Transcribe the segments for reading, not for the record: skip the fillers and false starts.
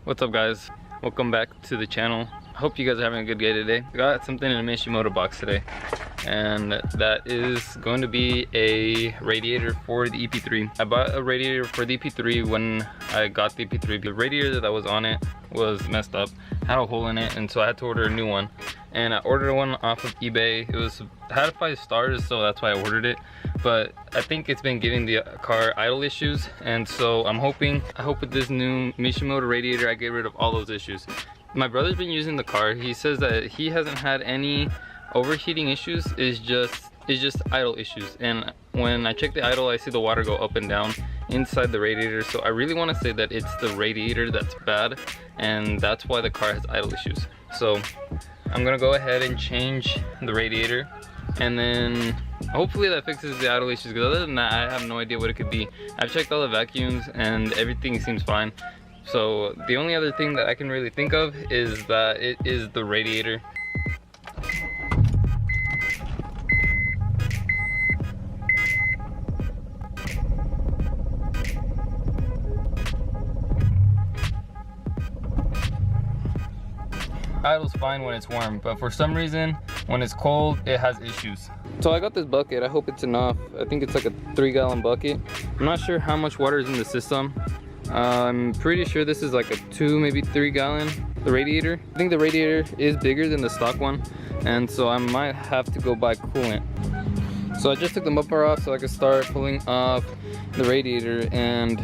What's up, guys? Welcome back to the channel. I hope you guys are having a good day today. I got something in a Mishimoto box today, and that is going to be a radiator for the Ep3. I bought a radiator for the Ep3 when I got the Ep3. The radiator that was on it was messed up, had a hole in it, and so I had to order a new one. And I ordered one off of eBay. It had 5 stars, so that's why I ordered it. But I think it's been giving the car idle issues, and so I hope with this new Mishimoto radiator I get rid of all those issues. My brother's been using the car. He says that he hasn't had any overheating issues. It's just idle issues. And when I check the idle, I see the water go up and down inside the radiator. So I really want to say that it's the radiator that's bad, and that's why the car has idle issues. So I'm gonna go ahead and change the radiator, and then hopefully that fixes the idle issues, because other than that I have no idea what it could be. I've checked all the vacuums and everything seems fine. So the only other thing that I can really think of is that it is the radiator. Idle's fine when it's warm, but for some reason when it's cold it has issues. So I got this bucket. I hope it's enough. I think it's like a 3-gallon bucket. I'm not sure how much water is in the system. I'm pretty sure this is like a 2, maybe 3-gallon. The radiator, I think the radiator is bigger than the stock one, and so I might have to go buy coolant. So I just took the bumper off so I could start pulling off the radiator, and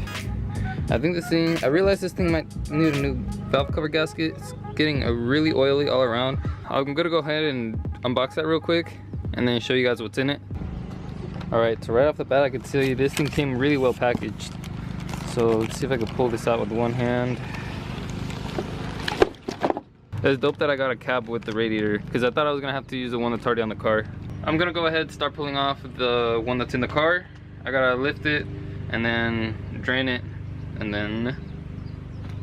I think I realized this thing might need a new valve cover gasket. It's getting really oily all around. I'm gonna go ahead and unbox that real quick and then show you guys what's in it. Alright, so right off the bat I can tell you this thing came really well packaged. So let's see if I can pull this out with one hand. It's dope that I got a cap with the radiator, because I thought I was gonna have to use the one that's already on the car. I'm gonna go ahead and start pulling off the one that's in the car. I gotta lift it and then drain it, and then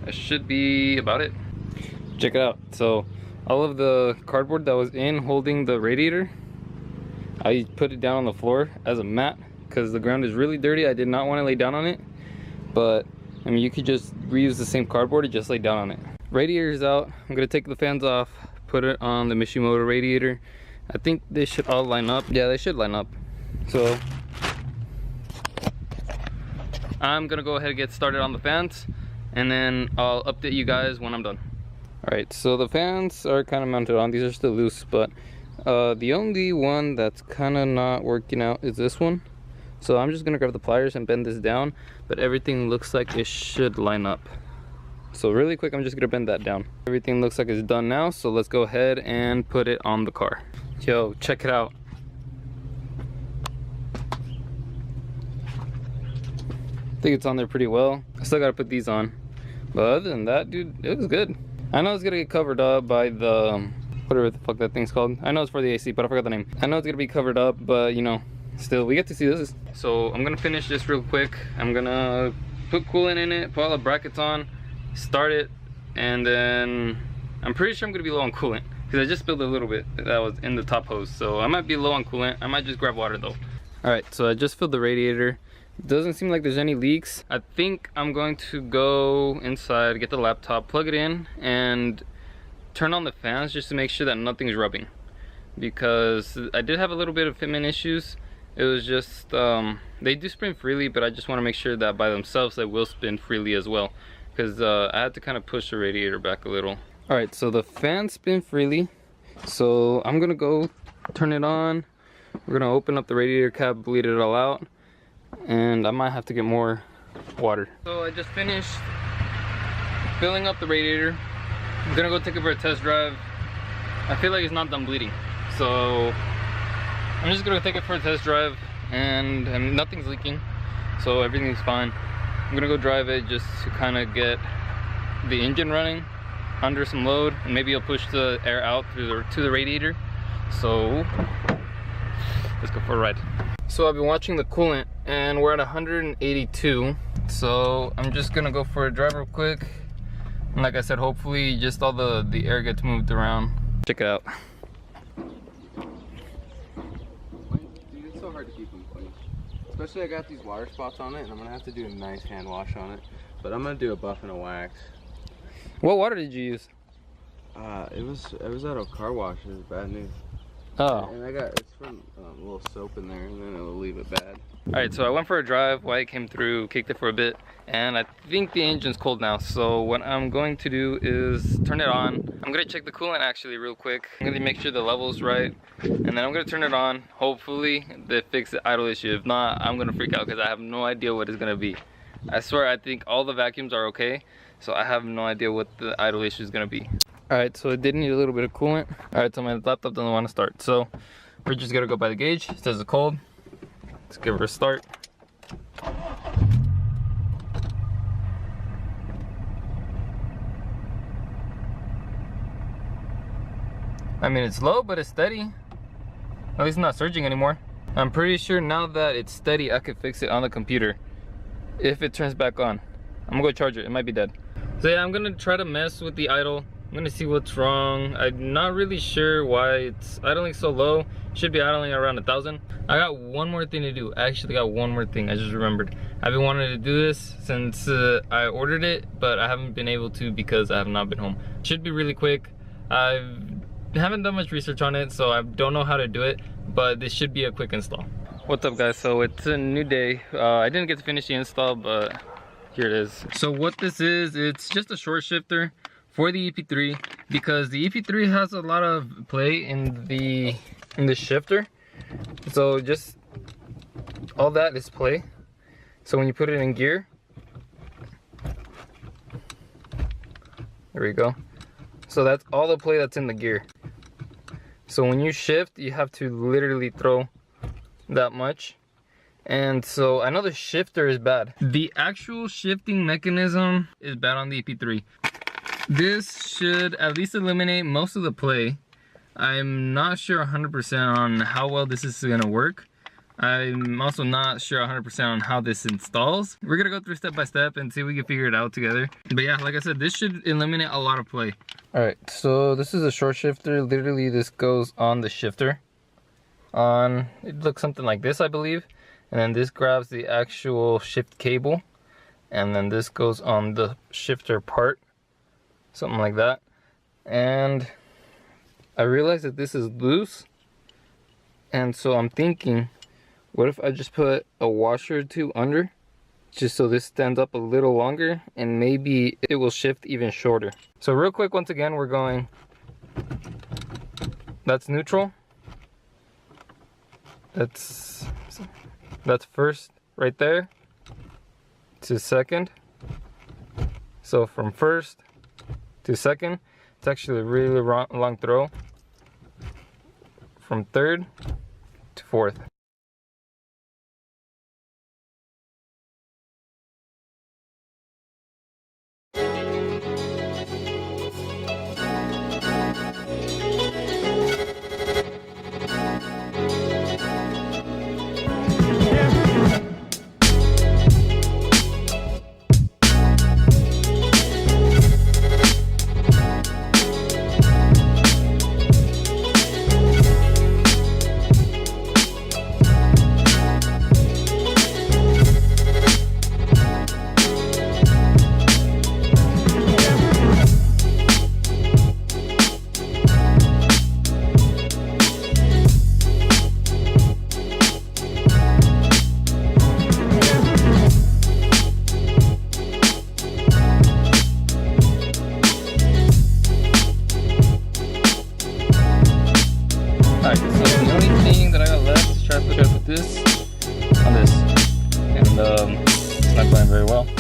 that should be about it. Check it out. So all of the cardboard that was in holding the radiator, I put it down on the floor as a mat because the ground is really dirty. I did not want to lay down on it, but I mean, you could just reuse the same cardboard and just lay down on it. Radiator is out. I'm gonna take the fans off, put it on the Mishimoto radiator. I think they should all line up. Yeah, they should line up. So I'm gonna go ahead and get started on the fans, and then I'll update you guys when I'm done. Alright, so the fans are kind of mounted on. These are still loose, but the only one that's kind of not working out is this one. So I'm just gonna grab the pliers and bend this down, but everything looks like it should line up. So really quick, I'm just gonna bend that down. Everything looks like it's done now, so let's go ahead and put it on the car. Yo, check it out. I think it's on there pretty well. I still gotta put these on, but other than that, dude, it looks good. I know it's gonna get covered up by the whatever the fuck that thing's called. I know it's for the AC, but I forgot the name. I know it's gonna be covered up, but you know, still we get to see this. So I'm gonna finish this real quick. I'm gonna put coolant in it, put all the brackets on, start it, and then I'm pretty sure I'm gonna be low on coolant because I just spilled a little bit that was in the top hose. So I might be low on coolant. I might just grab water though. Alright, so I just filled the radiator. Doesn't seem like there's any leaks. I think I'm going to go inside, get the laptop, plug it in, and turn on the fans just to make sure that nothing's rubbing, because I did have a little bit of fitment issues. It was just they do spin freely, but I just want to make sure that by themselves they will spin freely as well, because I had to kind of push the radiator back a little. Alright, so the fans spin freely, so I'm gonna go turn it on. We're gonna open up the radiator cap, bleed it all out, and I might have to get more water. So I just finished filling up the radiator. I'm gonna go take it for a test drive. I feel like it's not done bleeding, so I'm just gonna take it for a test drive, and nothing's leaking, so everything's fine. I'm gonna go drive it just to kind of get the engine running under some load, and maybe I'll push the air out to the radiator. So let's go for a ride. So I've been watching the coolant, and we're at 182, so I'm just gonna go for a drive real quick, and like I said, hopefully just all the air gets moved around. Check it out. Dude, it's so hard to keep them clean, especially I got these water spots on it, and I'm gonna have to do a nice hand wash on it, but I'm gonna do a buff and a wax. What water did you use? It was at a car wash. It was bad news. Oh. And it's from a little soap in there, and then it'll leave it bad. Alright, so I went for a drive. Wyatt came through, kicked it for a bit, and I think the engine's cold now. So what I'm going to do is turn it on. I'm gonna check the coolant actually real quick. I'm gonna make sure the level's right, and then I'm gonna turn it on. Hopefully they fix the idle issue. If not, I'm gonna freak out because I have no idea what it's gonna be. I swear I think all the vacuums are okay, so I have no idea what the idle issue is gonna be. Alright, so it did need a little bit of coolant. Alright, so my laptop doesn't want to start. So we're just gonna go by the gauge. It says it's cold. Let's give her a start. I mean, it's low, but it's steady. At least not surging anymore. I'm pretty sure now that it's steady, I could fix it on the computer. If it turns back on. I'm gonna go charge it. It might be dead. So yeah, I'm gonna try to mess with the idle. I'm gonna see what's wrong. I'm not really sure why it's idling so low. Should be idling around 1,000. I got one more thing to do. I actually got one more thing. I just remembered. I've been wanting to do this since I ordered it, but I haven't been able to because I have not been home. Should be really quick. I haven't done much research on it, so I don't know how to do it, but this should be a quick install. What's up, guys? So it's a new day. I didn't get to finish the install, but here it is. So what this is, it's just a short shifter for the EP3, because the EP3 has a lot of play in the shifter. So just all that is play. So when you put it in gear, there we go. So that's all the play that's in the gear. So when you shift, you have to literally throw that much. And so I know the shifter is bad. The actual shifting mechanism is bad on the EP3. This should at least eliminate most of the play. I'm not sure 100% on how well this is gonna work. I'm also not sure 100% on how this installs. We're gonna go through step by step and see if we can figure it out together. But yeah, like I said, this should eliminate a lot of play. All right, so this is a short shifter. Literally, this goes on the shifter. It looks something like this, I believe. And then this grabs the actual shift cable. And then this goes on the shifter part. Something like that. And I realized that this is loose. And so I'm thinking, what if I just put a washer or two under? Just so this stands up a little longer, and maybe it will shift even shorter. So real quick, once again, we're going, that's neutral. That's first right there to second. So from first to second, it's actually a really long throw. From third to fourth.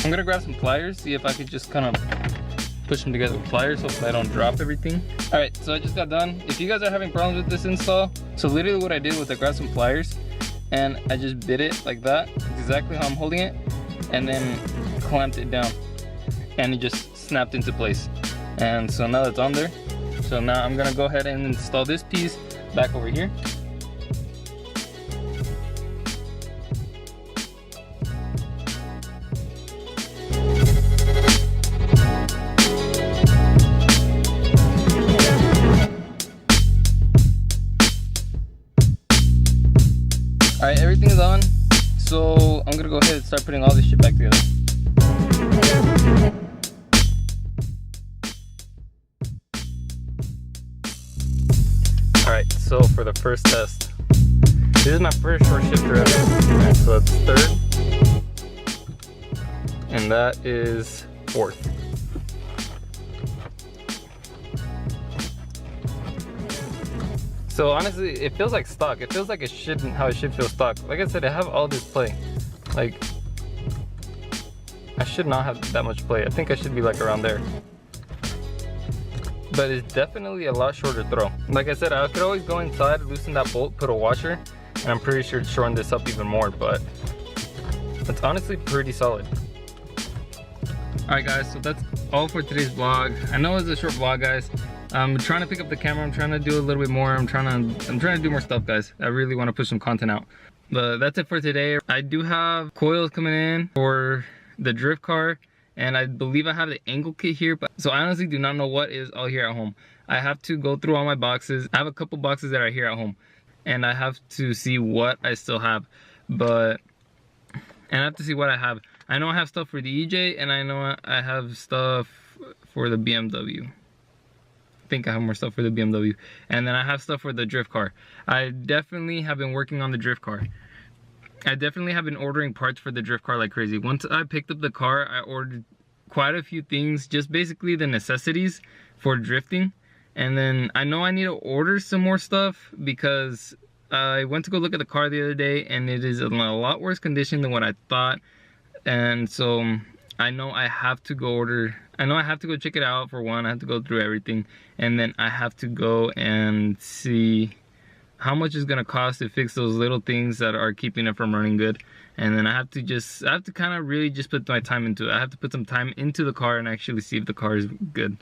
I'm gonna grab some pliers, see if I could just kind of push them together with pliers, hopefully I don't drop everything. All right, so I just got done. If you guys are having problems with this install, so literally what I did was I grabbed some pliers and I just bit it like that, exactly how I'm holding it, and then clamped it down, and it just snapped into place. And so now it's on there. So now I'm gonna go ahead and install this piece back over here. Alright, everything is on, so I'm gonna go ahead and start putting all this shit back together. so for the first test, this is my first short shifter ever. Alright, so that's third, and that is fourth. So honestly, it feels like stock. It feels like it shouldn't, how it should feel stock. Like I said, I have all this play. Like, I should not have that much play. I think I should be like around there. But it's definitely a lot shorter throw. Like I said, I could always go inside, loosen that bolt, put a washer, and I'm pretty sure it's shorten this up even more, but it's honestly pretty solid. Alright guys, so that's all for today's vlog. I know it's a short vlog, guys. I'm trying to pick up the camera. I'm trying to do a little bit more. I'm trying to do more stuff, guys. I really want to push some content out. But that's it for today. I do have coils coming in for the drift car, and I believe I have the angle kit here, but so I honestly do not know what is all here at home. I have to go through all my boxes. I have a couple boxes that are here at home, and I have to see what I still have. And I have to see what I have. I know I have stuff for the EJ, and I know I have stuff for the BMW. I think I have more stuff for the BMW, and then I have stuff for the drift car. I definitely have been working on the drift car. I definitely have been ordering parts for the drift car like crazy. Once I picked up the car, I ordered quite a few things, just basically the necessities for drifting. And then I know I need to order some more stuff because I went to go look at the car the other day, and it is in a lot worse condition than what I thought. And so I know I have to go check it out. For one, I have to go through everything, and then I have to go and see how much it's gonna cost to fix those little things that are keeping it from running good. And then I have to kind of really just put my time into it. I have to put some time into the car and actually see if the car is good,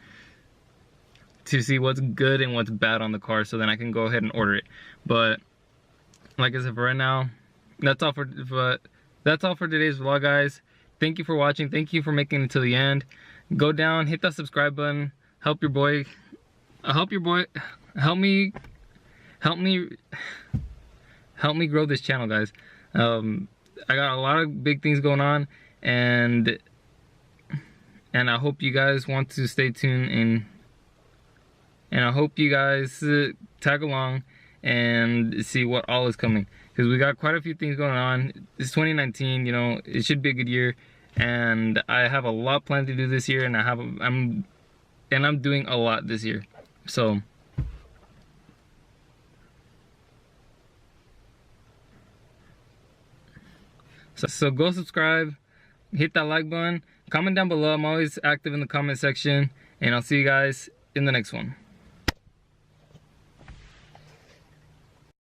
to see what's good and what's bad on the car, so then I can go ahead and order it. But like I said, for right now, that's all for today's vlog, guys. Thank you for watching. Thank you for making it to the end. Go down, hit that subscribe button. Help me grow this channel, guys. I got a lot of big things going on, and I hope you guys want to stay tuned, and I hope you guys tag along and see what all is coming, because we got quite a few things going on. It's 2019, you know, it should be a good year, and I have a lot planned to do this year, and I'm doing a lot this year. So go subscribe, hit that like button, comment down below. I'm always active in the comment section, and I'll see you guys in the next one.